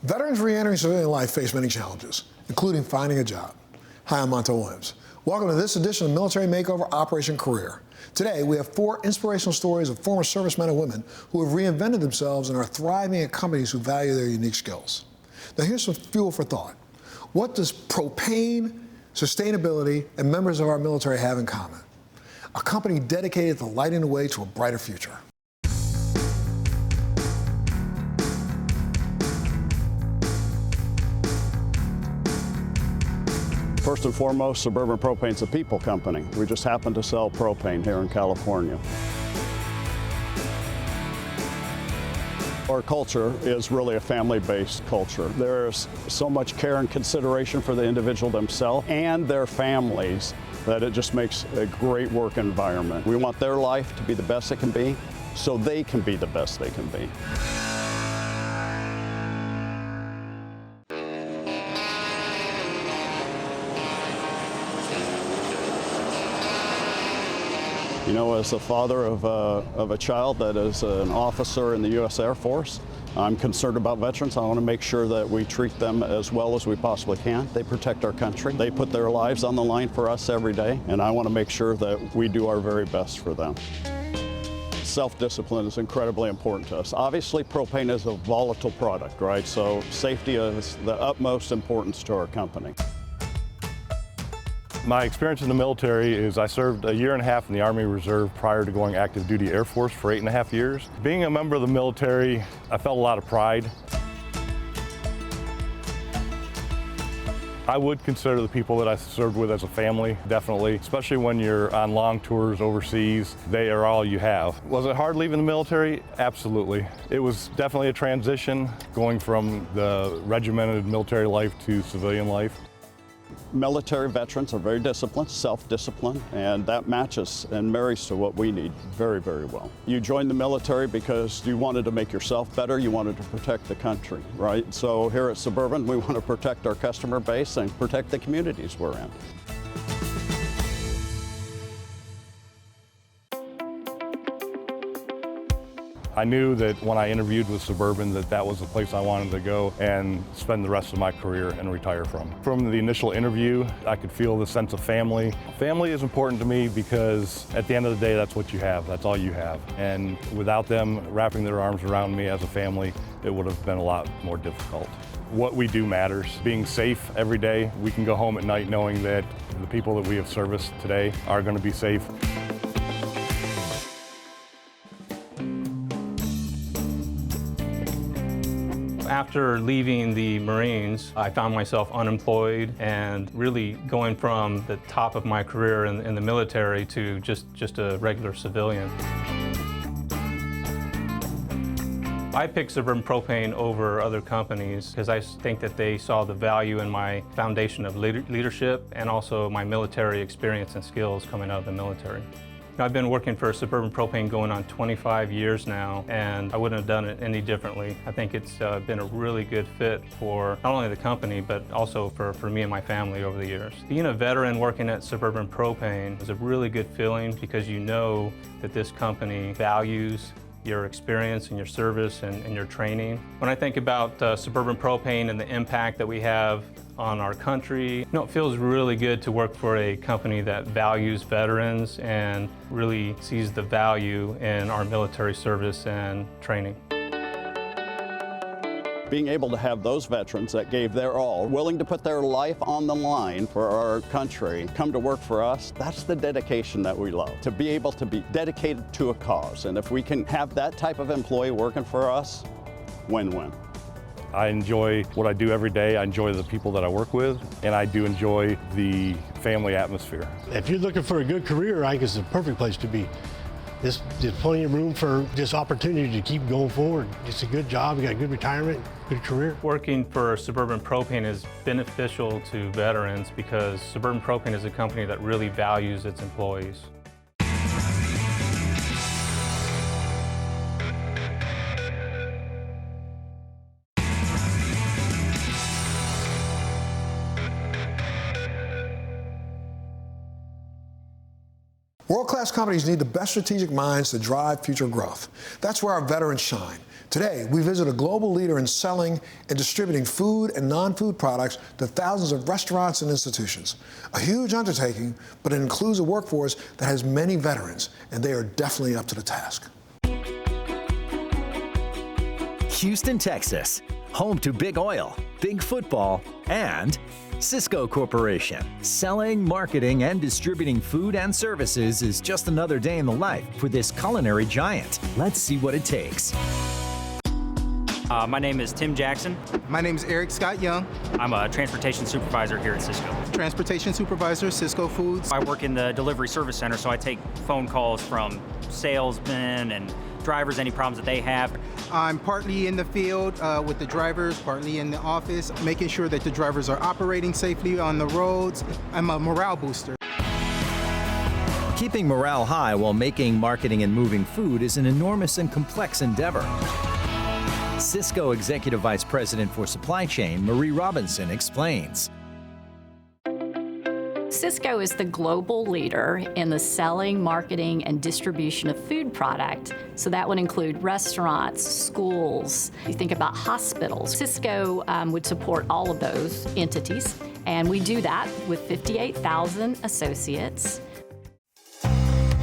Veterans re-entering civilian life face many challenges, including finding a job. Hi, I'm Montel Williams. Welcome to this edition of Military Makeover Operation Career. Today, we have 4 inspirational stories of former servicemen and women who have reinvented themselves and are thriving at companies who value their unique skills. Now, here's some fuel for thought. What does propane, sustainability, and members of our military have in common? A company dedicated to lighting the way to a brighter future. First and foremost, Suburban Propane is a people company. We just happen to sell propane here in California. Our culture is really a family-based culture. There's so much care and consideration for the individual themselves and their families that it just makes a great work environment. We want their life to be the best it can be so they can be the best they can be. You know, as the father of a child that is an officer in the U.S. Air Force, I'm concerned about veterans. I want to make sure that we treat them as well as we possibly can. They protect our country. They put their lives on the line for us every day, and I want to make sure that we do our very best for them. Self-discipline is incredibly important to us. Obviously, propane is a volatile product, right? So safety is the utmost importance to our company. My experience in the military is I served a year and a half in the Army Reserve prior to going active duty Air Force for 8.5 years. Being a member of the military, I felt a lot of pride. I would consider the people that I served with as a family, definitely, especially when you're on long tours overseas. They are all you have. Was it hard leaving the military? Absolutely. It was definitely a transition going from the regimented military life to civilian life. Military veterans are very disciplined, self-disciplined, and that matches and marries to what we need very, very well. You joined the military because you wanted to make yourself better, you wanted to protect the country, right? So here at Suburban, we want to protect our customer base and protect the communities we're in. I knew that when I interviewed with Suburban that was the place I wanted to go and spend the rest of my career and retire from. From the initial interview, I could feel the sense of family. Family is important to me because at the end of the day, that's what you have, that's all you have. And without them wrapping their arms around me as a family, it would have been a lot more difficult. What we do matters. Being safe every day, we can go home at night knowing that the people that we have serviced today are going to be safe. After leaving the Marines, I found myself unemployed and really going from the top of my career in the military to just a regular civilian. I picked Suburban Propane over other companies because I think that they saw the value in my foundation of leadership and also my military experience and skills coming out of the military. I've been working for Suburban Propane going on 25 years now, and I wouldn't have done it any differently. I think it's been a really good fit for not only the company, but also for me and my family over the years. Being a veteran working at Suburban Propane is a really good feeling because you know that this company values your experience and your service and your training. When I think about Suburban Propane and the impact that we have on our country, it feels really good to work for a company that values veterans and really sees the value in our military service and training. Being able to have those veterans that gave their all, willing to put their life on the line for our country, come to work for us, that's the dedication that we love. To be able to be dedicated to a cause. And if we can have that type of employee working for us, win-win. I enjoy what I do every day. I enjoy the people that I work with, and I do enjoy the family atmosphere. If you're looking for a good career, I think it's the perfect place to be. There's plenty of room for this opportunity to keep going forward. It's a good job, you got a good retirement, good career. Working for Suburban Propane is beneficial to veterans because Suburban Propane is a company that really values its employees. World-class companies need the best strategic minds to drive future growth. That's where our veterans shine. Today, we visit a global leader in selling and distributing food and non-food products to thousands of restaurants and institutions. A huge undertaking, but it includes a workforce that has many veterans, and they are definitely up to the task. Houston, Texas, home to big oil, big football, and Sysco Corporation. Selling, marketing, and distributing food and services is just another day in the life for this culinary giant. Let's see what it takes. My name is Tim Jackson. My name is Eric Scott Young. I'm a transportation supervisor here at Cisco. Transportation supervisor, Cisco Foods. I work in the delivery service center, so I take phone calls from salesmen and drivers, any problems that they have. I'm partly in the field with the drivers, partly in the office, making sure that the drivers are operating safely on the roads. I'm a morale booster. Keeping morale high while making, marketing, and moving food is an enormous and complex endeavor. Cisco Executive Vice President for Supply Chain, Marie Robinson, explains. Cisco is the global leader in the selling, marketing, and distribution of food product. So that would include restaurants, schools. You think about hospitals. Cisco would support all of those entities, and we do that with 58,000 associates.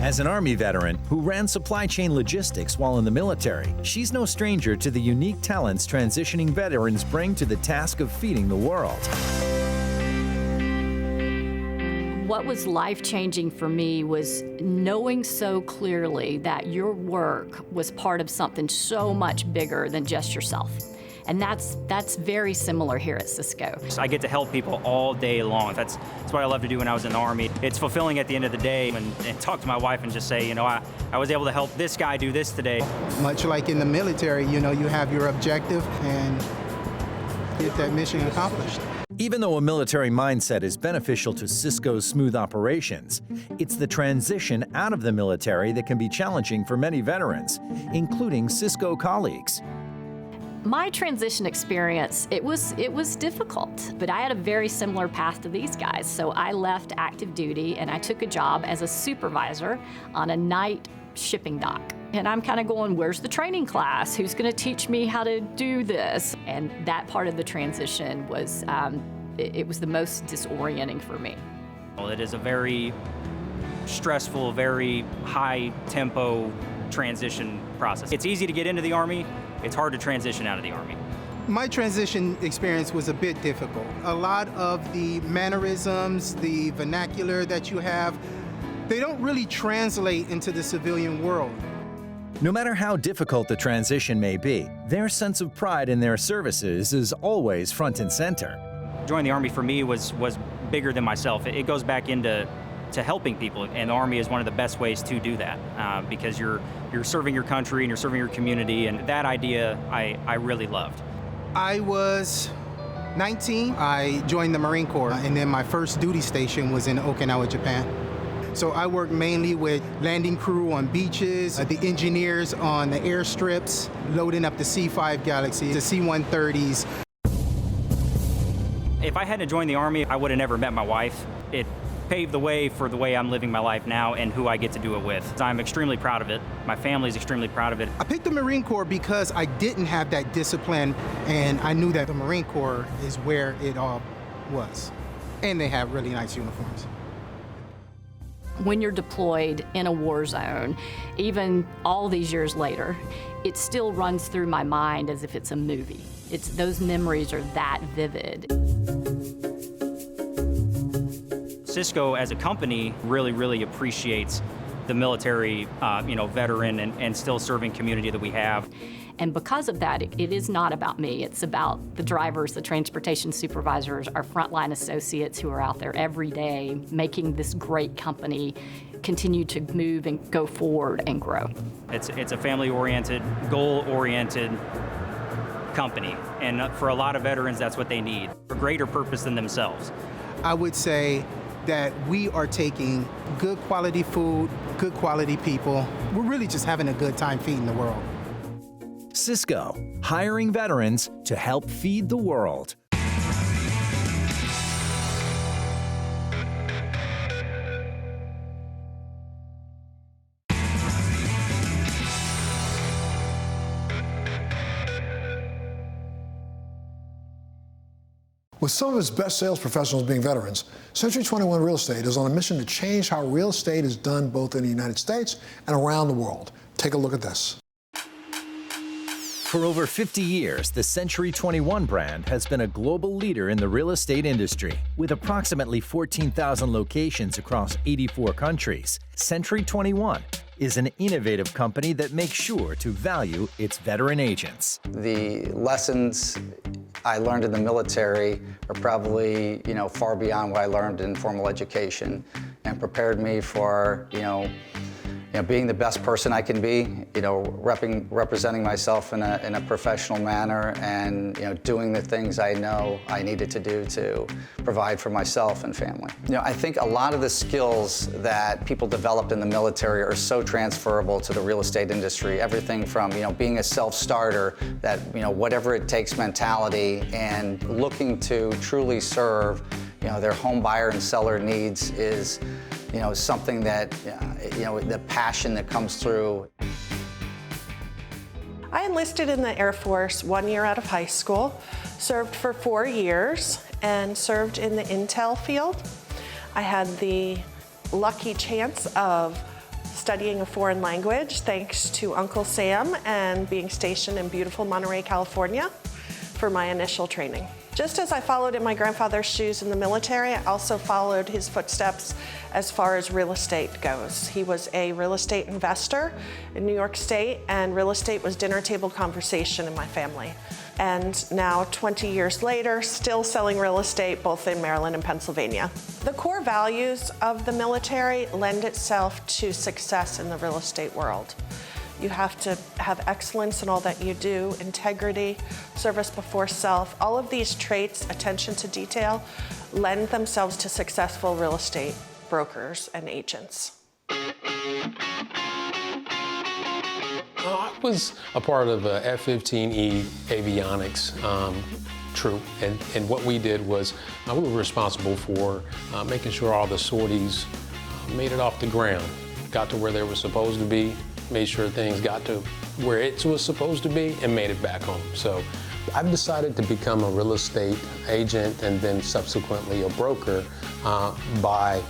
As an Army veteran who ran supply chain logistics while in the military, she's no stranger to the unique talents transitioning veterans bring to the task of feeding the world. What was life-changing for me was knowing so clearly that your work was part of something so much bigger than just yourself. And that's very similar here at Cisco. So I get to help people all day long. That's what I love to do when I was in the Army. It's fulfilling at the end of the day and talk to my wife and just say, you know, I was able to help this guy do this today. Much like in the military, you know, you have your objective and get that mission accomplished. Even though a military mindset is beneficial to Cisco's smooth operations, it's the transition out of the military that can be challenging for many veterans, including Cisco colleagues. My transition experience, it was difficult, but I had a very similar path to these guys. So I left active duty and I took a job as a supervisor on a night shipping dock. And I'm kind of going, where's the training class? Who's going to teach me how to do this? And that part of the transition was, it was the most disorienting for me. Well, it is a very stressful, very high tempo transition process. It's easy to get into the Army. It's hard to transition out of the Army. My transition experience was a bit difficult. A lot of the mannerisms, the vernacular that you have, they don't really translate into the civilian world. No matter how difficult the transition may be, their sense of pride in their services is always front and center. Joining the Army for me was bigger than myself. It goes back into helping people, and the Army is one of the best ways to do that because you're serving your country and you're serving your community, and that idea I really loved. I was 19. I joined the Marine Corps, and then my first duty station was in Okinawa, Japan. So I worked mainly with landing crew on beaches, the engineers on the airstrips, loading up the C-5 Galaxy, the C-130s. If I hadn't joined the Army, I would have never met my wife. It paved the way for the way I'm living my life now and who I get to do it with. I'm extremely proud of it. My family's extremely proud of it. I picked the Marine Corps because I didn't have that discipline, and I knew that the Marine Corps is where it all was. And they have really nice uniforms. When you're deployed in a war zone, even all these years later, it still runs through my mind as if it's a movie. Those memories are that vivid. Cisco as a company really appreciates the military, veteran and still serving community that we have. And because of that, it is not about me. It's about the drivers, the transportation supervisors, our frontline associates who are out there every day making this great company continue to move and go forward and grow. It's a family-oriented, goal-oriented company. And for a lot of veterans, that's what they need, for greater purpose than themselves. I would say that we are taking good quality food, good quality people. We're really just having a good time feeding the world. Cisco, hiring veterans to help feed the world. With some of its best sales professionals being veterans, Century 21 Real Estate is on a mission to change how real estate is done both in the United States and around the world. Take a look at this. For over 50 years, the Century 21 brand has been a global leader in the real estate industry. With approximately 14,000 locations across 84 countries, Century 21 is an innovative company that makes sure to value its veteran agents. The lessons I learned in the military are probably, far beyond what I learned in formal education, and prepared me for, being the best person I can be, representing myself in a professional manner, and doing the things I know I needed to do to provide for myself and family. I think a lot of the skills that people developed in the military are so transferable to the real estate industry. Everything from being a self-starter, that whatever it takes mentality, and looking to truly serve their home buyer and seller needs is something that, the passion that comes through. I enlisted in the Air Force 1 year out of high school, served for 4 years, and served in the intel field. I had the lucky chance of studying a foreign language thanks to Uncle Sam and being stationed in beautiful Monterey, California for my initial training. Just as I followed in my grandfather's shoes in the military, I also followed his footsteps as far as real estate goes. He was a real estate investor in New York State, and real estate was dinner table conversation in my family. And now, 20 years later, still selling real estate both in Maryland and Pennsylvania. The core values of the military lend itself to success in the real estate world. You have to have excellence in all that you do, integrity, service before self. All of these traits, attention to detail, lend themselves to successful real estate brokers and agents. I was a part of a F-15E avionics troop, and what we did was we were responsible for making sure all the sorties made it off the ground, got to where they were supposed to be, made sure things got to where it was supposed to be, and made it back home. So I've decided to become a real estate agent and then subsequently a broker by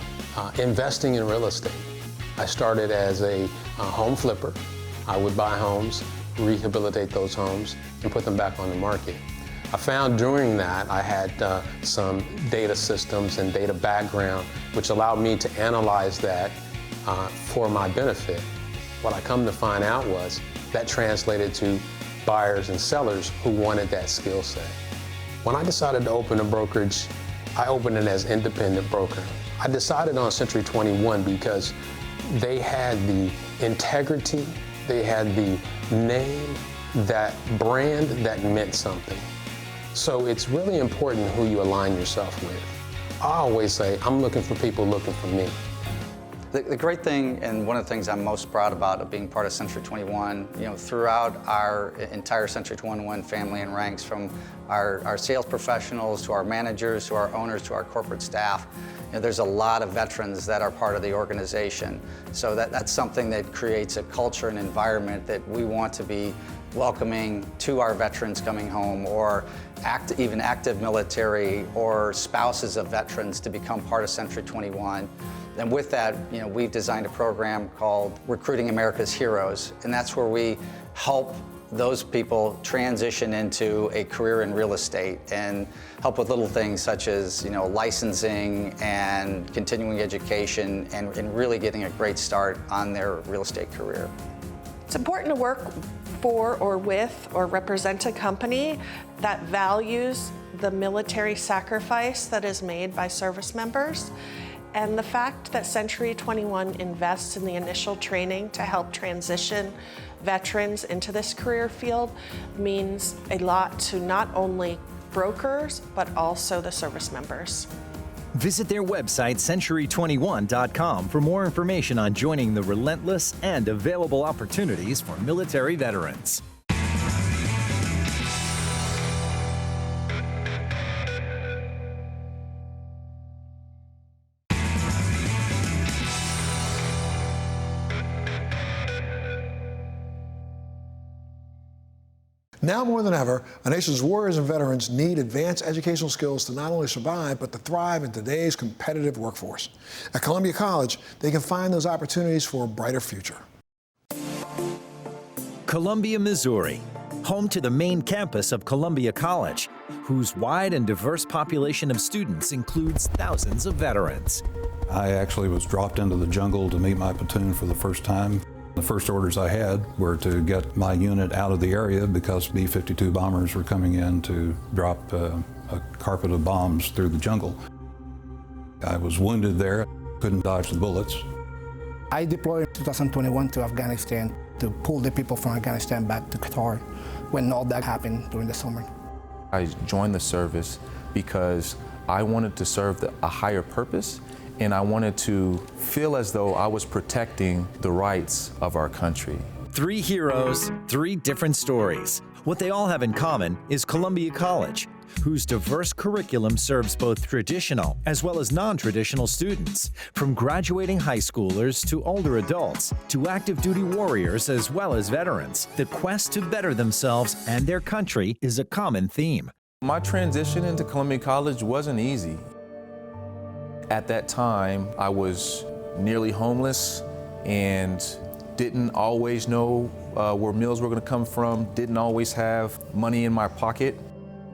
investing in real estate. I started as a home flipper. I would buy homes, rehabilitate those homes, and put them back on the market. I found during that I had some data systems and data background, which allowed me to analyze that for my benefit. What I come to find out was that translated to buyers and sellers who wanted that skill set. When I decided to open a brokerage, I opened it as independent broker. I decided on Century 21 because they had the integrity, they had the name, that brand that meant something. So it's really important who you align yourself with. I always say, I'm looking for people looking for me. The great thing, and one of the things I'm most proud about of being part of Century 21, throughout our entire Century 21 family and ranks, from our sales professionals to our managers to our owners to our corporate staff, there's a lot of veterans that are part of the organization. So that's something that creates a culture and environment that we want to be welcoming to our veterans coming home, or even active military or spouses of veterans to become part of Century 21. And with that, we've designed a program called Recruiting America's Heroes, and that's where we help those people transition into a career in real estate and help with little things such as licensing and continuing education, and really getting a great start on their real estate career. It's important to work for or with or represent a company that values the military sacrifice that is made by service members. And the fact that Century 21 invests in the initial training to help transition veterans into this career field means a lot to not only brokers, but also the service members. Visit their website, century21.com, for more information on joining the relentless and available opportunities for military veterans. Now more than ever, our nation's warriors and veterans need advanced educational skills to not only survive, but to thrive in today's competitive workforce. At Columbia College, they can find those opportunities for a brighter future. Columbia, Missouri, home to the main campus of Columbia College, whose wide and diverse population of students includes thousands of veterans. I actually was dropped into the jungle to meet my platoon for the first time. The first orders I had were to get my unit out of the area because B-52 bombers were coming in to drop a carpet of bombs through the jungle. I was wounded there, couldn't dodge the bullets. I deployed in 2021 to Afghanistan to pull the people from Afghanistan back to Qatar when all that happened during the summer. I joined the service because I wanted to serve a higher purpose, and I wanted to feel as though I was protecting the rights of our country. 3 heroes, 3 different stories. What they all have in common is Columbia College, whose diverse curriculum serves both traditional as well as non-traditional students, from graduating high schoolers to older adults, to active duty warriors as well as veterans. The quest to better themselves and their country is a common theme. My transition into Columbia College wasn't easy. At that time, I was nearly homeless and didn't always know where meals were going to come from, didn't always have money in my pocket.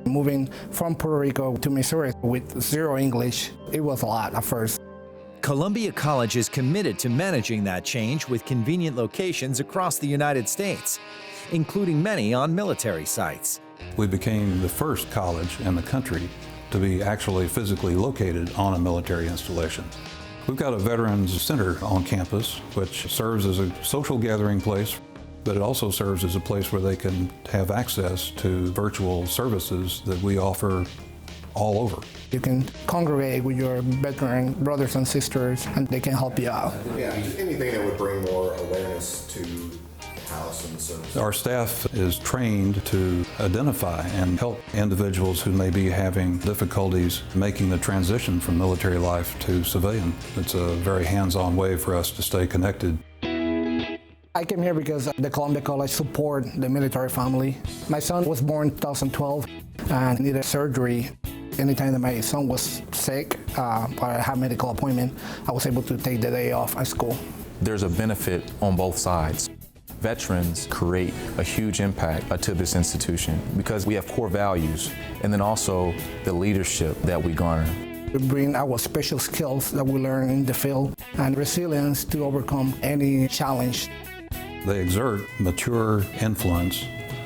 Moving from Puerto Rico to Missouri with 0 English, it was a lot at first. Columbia College is committed to managing that change with convenient locations across the United States, including many on military sites. We became the first college in the country to be actually physically located on a military installation. We've got a Veterans Center on campus, which serves as a social gathering place, but it also serves as a place where they can have access to virtual services that we offer all over. You can congregate with your veteran brothers and sisters, and they can help you out. Yeah, anything that would bring more awareness to the house and the service. Our staff is trained to identify and help individuals who may be having difficulties making the transition from military life to civilian. It's a very hands-on way for us to stay connected. I came here because the Columbia College support the military family. My son was born in 2012 and needed surgery. Anytime that my son was sick or I had a medical appointment, I was able to take the day off at school. There's a benefit on both sides. Veterans create a huge impact to this institution because we have core values and then also the leadership that we garner. We bring our special skills that we learn in the field and resilience to overcome any challenge. They exert mature influence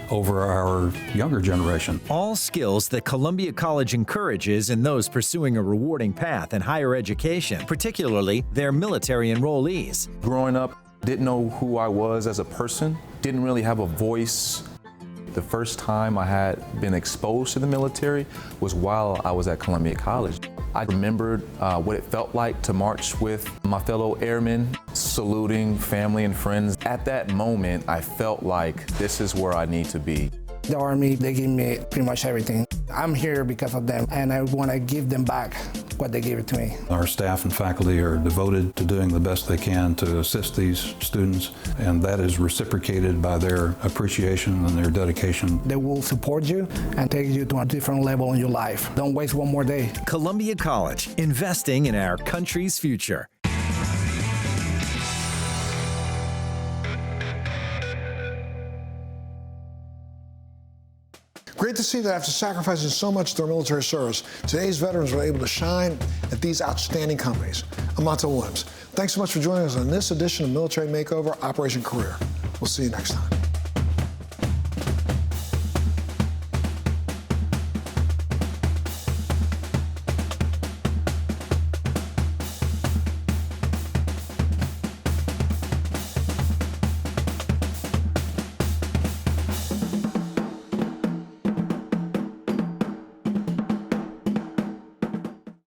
over our younger generation. All skills that Columbia College encourages in those pursuing a rewarding path in higher education, particularly their military enrollees. Growing up, didn't know who I was as a person, didn't really have a voice. The first time I had been exposed to the military was while I was at Columbia College. I remembered what it felt like to march with my fellow airmen, saluting family and friends. At that moment, I felt like this is where I need to be. The Army, they gave me pretty much everything. I'm here because of them, and I want to give them back what they gave it to me. Our staff and faculty are devoted to doing the best they can to assist these students, and that is reciprocated by their appreciation and their dedication. They will support you and take you to a different level in your life. Don't waste one more day. Columbia College, investing in our country's future. Great to see that after sacrificing so much to their military service, today's veterans were able to shine at these outstanding companies. I'm Montel Williams. Thanks so much for joining us on this edition of Military Makeover Operation Career. We'll see you next time.